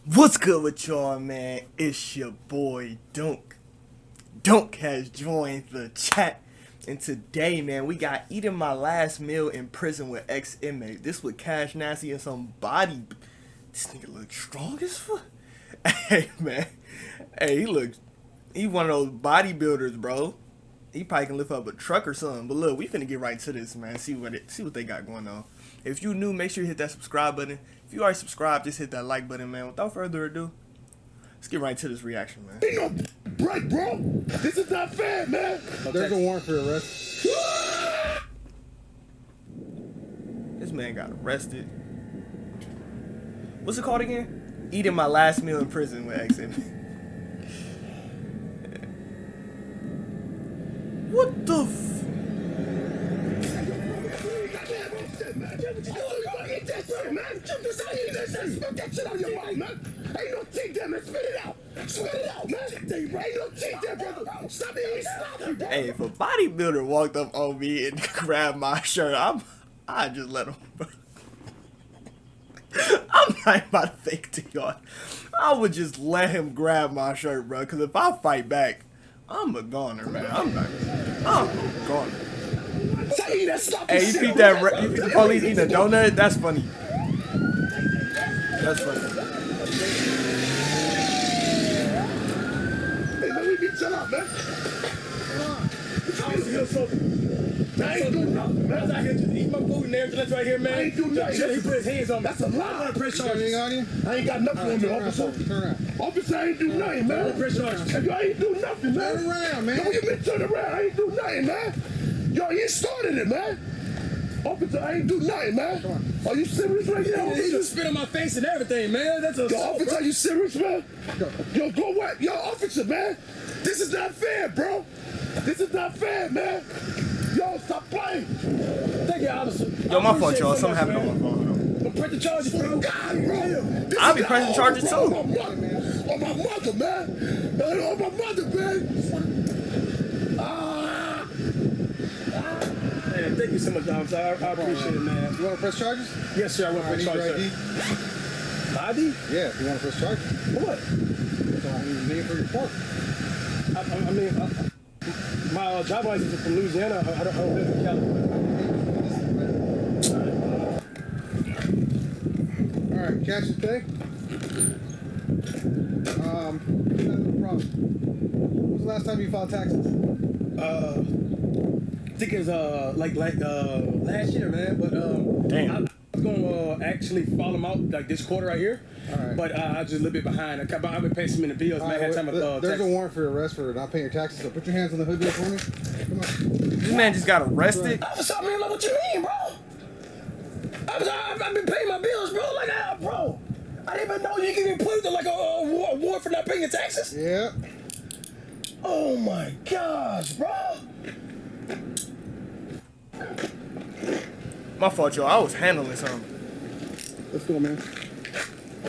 What's good with y'all, man? It's your boy Dunk. Dunk has joined the chat. And today, man, we got eating my last meal in prison with Ex-Inmate. This with Cash Nasty and some body. This nigga look strong as fuck. Hey, man. Hey, he one of those bodybuilders, bro. He probably can lift up a truck or something. But look, we finna get right to this, man. See what they got going on. If you new, make sure you hit that subscribe button. If you already subscribed, just hit that like button, man. Without further ado, let's get right to this reaction, man. Ain't no break, bro. This is not fair, man. There's a warrant for arrest. This man got arrested. What's it called again? Eating my last meal in prison with Ex-Inmate. What the f... That shit out of your mind, man. Ain't no teeth there, man. Spit it out. Spit it out, man. Ain't no teeth there, brother. Stop it. Stop it, bro. Hey, if a bodybuilder walked up on me and grabbed my shirt, I'd just let him, bro. I'm not about to fake to y'all. I would just let him grab my shirt, bro. Because if I fight back, I'm a goner, man. I'm a goner. Hey, you feed the police eating a donut? That's funny. That's funny. Hey, man, we get shut up, man. I ain't do nothing, man. I was out here just eating my food and everything. That's right here, man. I ain't do nothing. He put his hands on me. That's a lie. Press charges. I ain't got nothing on me, officer. Turn around. Officer, I ain't do nothing, man. Press charges. I ain't do nothing, man. Turn around, man. No, you been turn around. I ain't do nothing, man. Yo, you started it, man. Officer, I ain't do nothing, man. Come on. Are you serious right now? He just spit on my face and everything, man. That's a Yo, officer, are you serious, man? Yo, go what? Yo, officer, man. This is not fair, bro. This is not fair, man. Yo, stop playing. Thank you, officer. Yo, my fault, y'all. Something happened on my phone. Don't press the charges, bro. God, bro. I'll be pressing charges too. On my mother, man. On my mother, man. Man, thank you so much, officer. I appreciate it, man. You want to press charges? Yes, sir. I want to press charges, sir. ID? Yeah, if you want to press charges. For what? So I need your name for your report. I mean, my driver's license is from Louisiana. I don't live in California. All right, catch the thing. No problem. When was the last time you filed taxes? I think it was like last year, man. But Damn. I was gonna actually file them out like this quarter right here. All right. But I'm just a little bit behind. I've been paying some in the bills, man. I had time to there's a warrant for arrest for not paying your taxes. So put your hands on the hood there for me. Come on. This man just got arrested. Officer, I mean, like, what you mean, bro? I've been paying my bills, bro. Like, bro, I didn't even know you can get put like a warrant for not paying your taxes. Yeah. Oh my gosh, bro. My fault, y'all. I was handling something. Let's go, man.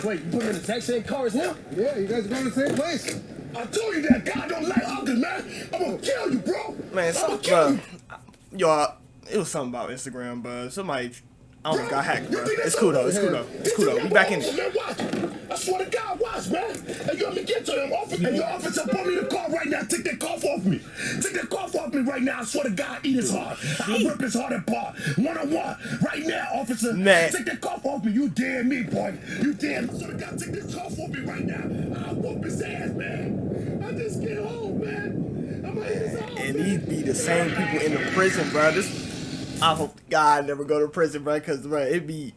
Wait, you put me in the taxi cars now? Yeah, you guys are going to the same place. I told you that God don't like ugly, man. I'm gonna kill you, bro. Man, y'all, it was something about Instagram, but somebody almost got hacked, bro. It's cool though. It's cool though. It's cool though. We back in it. I swear to God, watch, man. And you want me to get to him, officer. And your officer, put me in the car right now. Take that cough off me. Take that cough off me right now. I swear to God, eat his heart. I'll rip his heart apart. One-on-one. Right now, officer. Man. Take that cough off me. You dare me, boy. You dare. I swear to God, take this cough off me right now. I'll whoop his ass, man. I just get home, man. I'm gonna eat his heart. And these be the same people in the prison, bro. I hope to God I never go to prison, bro, because, bro, it'd be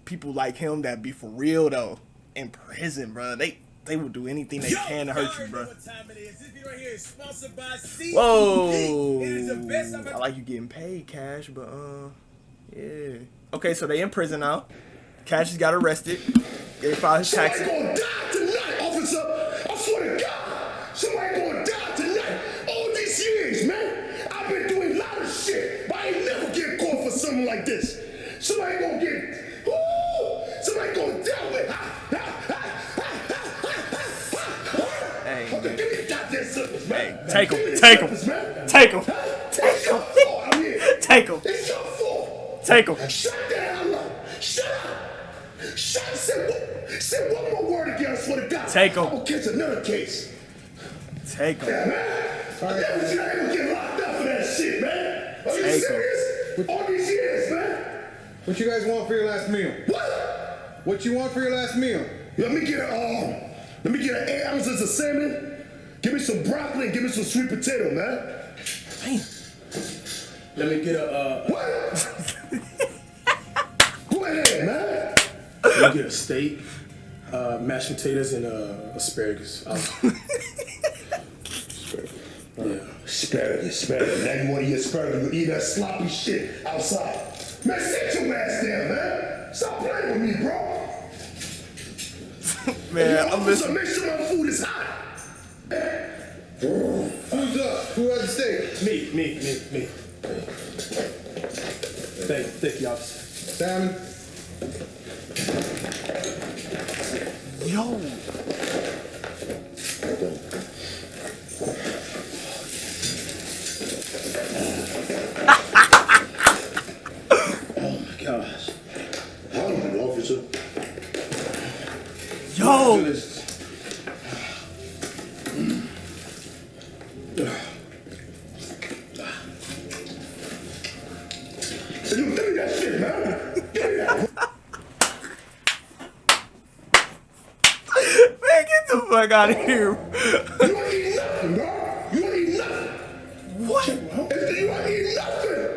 people like him that be for real, though, in prison, bro. They will do anything they can to hurt you, bro. Whoa. I like you getting paid, Cash, but, yeah. Okay, so they in prison now. Cash just got arrested. They filed his taxes. Somebody gonna die tonight, officer. I swear to God. Somebody gonna die tonight. All these years, man. I've been doing a lot of shit, but I ain't never get caught for something like this. Somebody gonna get, somebody gonna die with. Hey, Okay, man. give me the goddamn slippers, man. Hey, take 'em, Give me the take 'em, slippers, man. take 'em, It's your fault I'm here. take 'em, It's your fault. take 'em. Shut the hell up. Shut up. Shut up. Say one more word again, I swear to God. Take 'em. I'm gonna catch another case. Take Yeah, him. man. I never seen I ever get locked up for that shit, man. Are you Take 'em. serious? All these years, man. What you guys want for your last meal? What? What you want for your last meal? Let me get an 8 ounces of salmon. Give me some broccoli and give me some sweet potato, man. Damn. Let me get a What? Go ahead, man. let me get a steak, mashed potatoes, and asparagus. Yeah. Asparagus. Now you want to eat asparagus. You eat that sloppy shit outside. Man, sit your ass down, man. Stop playing with me, bro. Man, Yo, I'm officer, listening. make sure my food is hot. Who's up? Who has the steak? Me. Thank you, officer. Salmon. Yo. Gosh. Hungry, officer. Yo. So you give me that shit, man. Give me that. Man, get the fuck out of here. You don't eat nothing, bro. You don't eat nothing. What? If you don't eat nothing,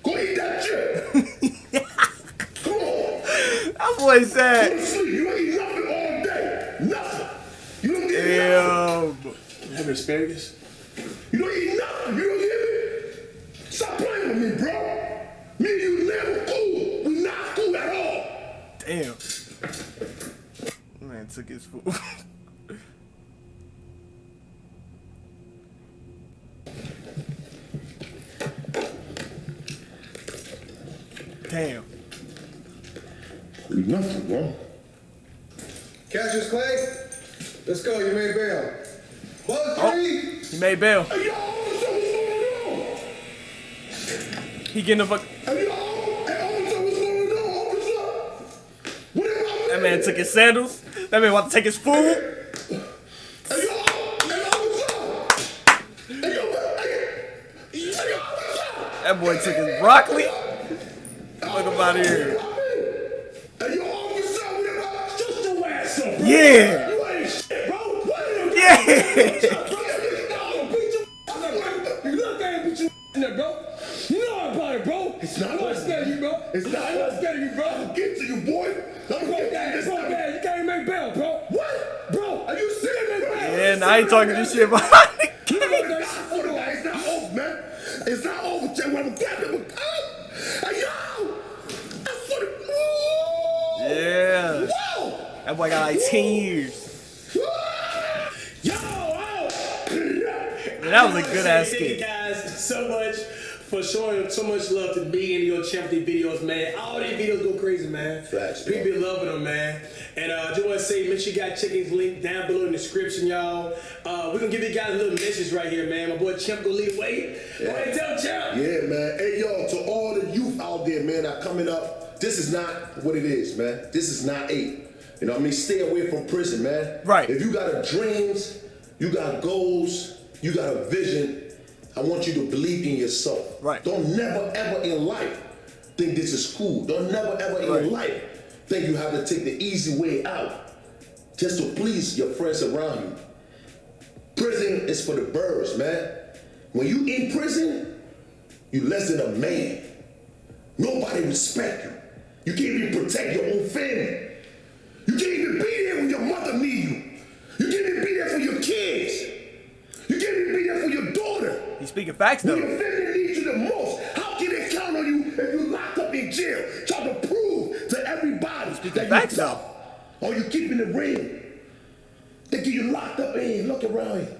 go eat that shit. Come on. That boy Go said. to sleep. You don't eat nothing all day. Nothing. You don't get nothing. Damn. Have asparagus? You don't eat nothing. You don't get me. Stop playing with me, bro. Me and you never cool. We not cool at all. Damn. Man took his food. Damn. Eat nothing, bro. Cassius Clay. Let's go. You made bail. Close three. He made bail. Hey, yo, officer, what's going on? He getting the fuck. Hey, yo, hey, officer, what's going on, officer? What am I That man took his sandals. That man want to take his food. Hey, yo, hey, officer. Hey, yo, hey, officer. That boy took his broccoli. Fuck him out of here. Hey, yo, officer, what am I? Shut your ass up, bro. Yeah. You ain't shit, bro. What are you Yeah. You look at him, beat you in there, bro. You know about it, bro. It's not I'm not scared of you, bro. It's not I'm not scared of you, bro. I'll get to you, boy. I'm Bro, get to Dad, you this bro, time. Dad, you can't even make bail, bro. What? Bro, Are you serious, bro? Yeah, now I ain't talking this shit behind the You know game. what that's for, guys. It's not over, man. It's not over, Jay. When I'm grabbing him, hey, yo! That's for the... Yeah. Whoa! That boy got like 10 years. Yo! Man, that was a good ass Thank you skit. guys so much for showing so much love to me and your Champion videos, man. All these videos go crazy, man. Facts, bro. People be loving them, man. And just want to say, make sure you guys check his link down below in the description, y'all. We're going to give you guys a little message right here, man. My boy Champ gonna lead the way. Go ahead and tell Champ. Yeah, man. Hey, yo, to all the youth out there, man, that coming up, this is not what it is, man. This is not it. You know what I mean? Stay away from prison, man. Right. If you got a dreams, you got goals, you got a vision, I want you to believe in yourself. Right. Don't never, ever in life think this is cool. Don't never, ever Right. in life think you have to take the easy way out just to please your friends around you. Prison is for the birds, man. When you in prison, you less than a man. Nobody respect you. You can't even protect your own family. You can't even be there when your mother need you. You can't even be there for your kids. You can't even be there for your daughter. He's speaking facts When though. your family needs you the most, how can they count on you if you locked up in jail, trying to prove to everybody that facts you're tough? Or you keeping it real? They get you locked up in. Look around you.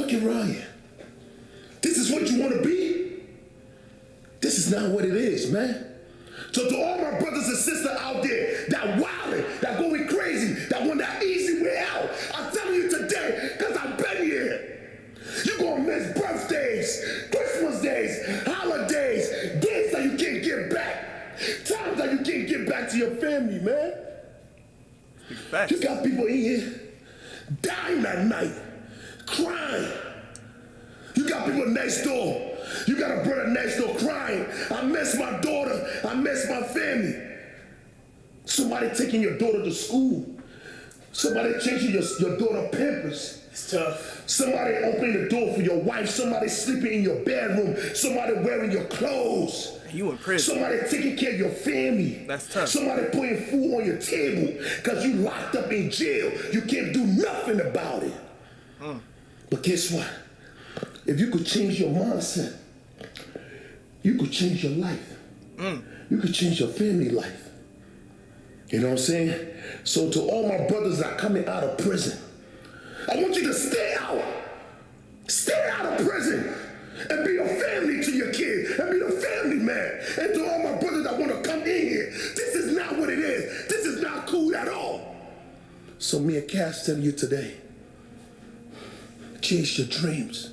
Look around you. This is what you want to be? This is not what it is, man. So to all my brothers and sisters out there that wildin', that going crazy, that want that easy way out, I'm telling you today, because I've been here. You're going to miss birthdays, Christmas days, holidays, days that you can't get back, times that you can't get back to your your family, man. Facts. You got people in here dying at night, crying. You got people next door. You got a brother next door crying. I miss my daughter. I miss my family. Somebody taking your daughter to school. Somebody changing your daughter Pampers. It's tough. Somebody opening the door for your wife. Somebody sleeping in your bedroom. Somebody wearing your clothes. You in prison. Somebody taking care of your family. That's tough. Somebody putting food on your table because you locked up in jail. You can't do nothing about it. But guess what? If you could change your mindset, you could change your life. You could change your family life. You know what I'm saying? So to all my brothers that are coming out of prison, I want you to stay out. Stay out of prison. And be a family to your kids. And be a family man. And to all my brothers that want to come in here, this is not what it is. This is not cool at all. So me and Cass tell you today, chase your dreams.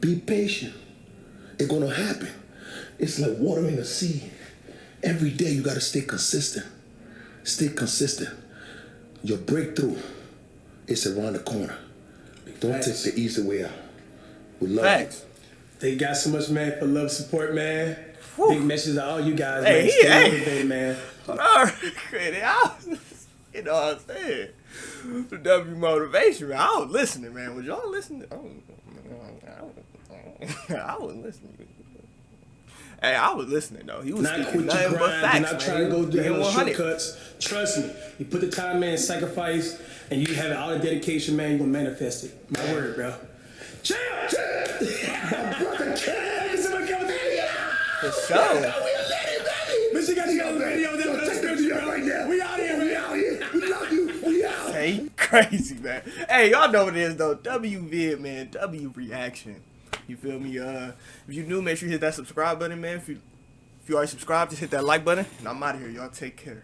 Be patient. It's gonna happen. It's like watering a seed. Every day you gotta stay consistent. Stay consistent. Your breakthrough is around the corner. Don't take the easy way out. We love Facts. you. Thank you guys so much, man, for love, support, man. Whew. Big message to all you guys, Hey, man. Stay hey. motivated, man. All right, you know what I'm saying? The W motivation, man. I was listening, man. Was y'all listening? I wasn't listening. Hey, I was listening though. He was Not speaking quit your nothing but grind. facts, Do not man. try to go do Being no 100. shortcuts. Trust me. You put the time in, sacrifice, and you have all the dedication, man, you're going to manifest it. My word, bro. Champ! My brother Cass. For sure. Bitch, you got to get on the video. Take the video right now. We out here, We man. out here. We love you. We out. Hey, you crazy, man. Hey, y'all know what it is though. W vid, man. W reaction. You feel me? If you new, make sure you hit that subscribe button, man. If you already subscribed, just hit that like button. And I'm out of here. Y'all take care.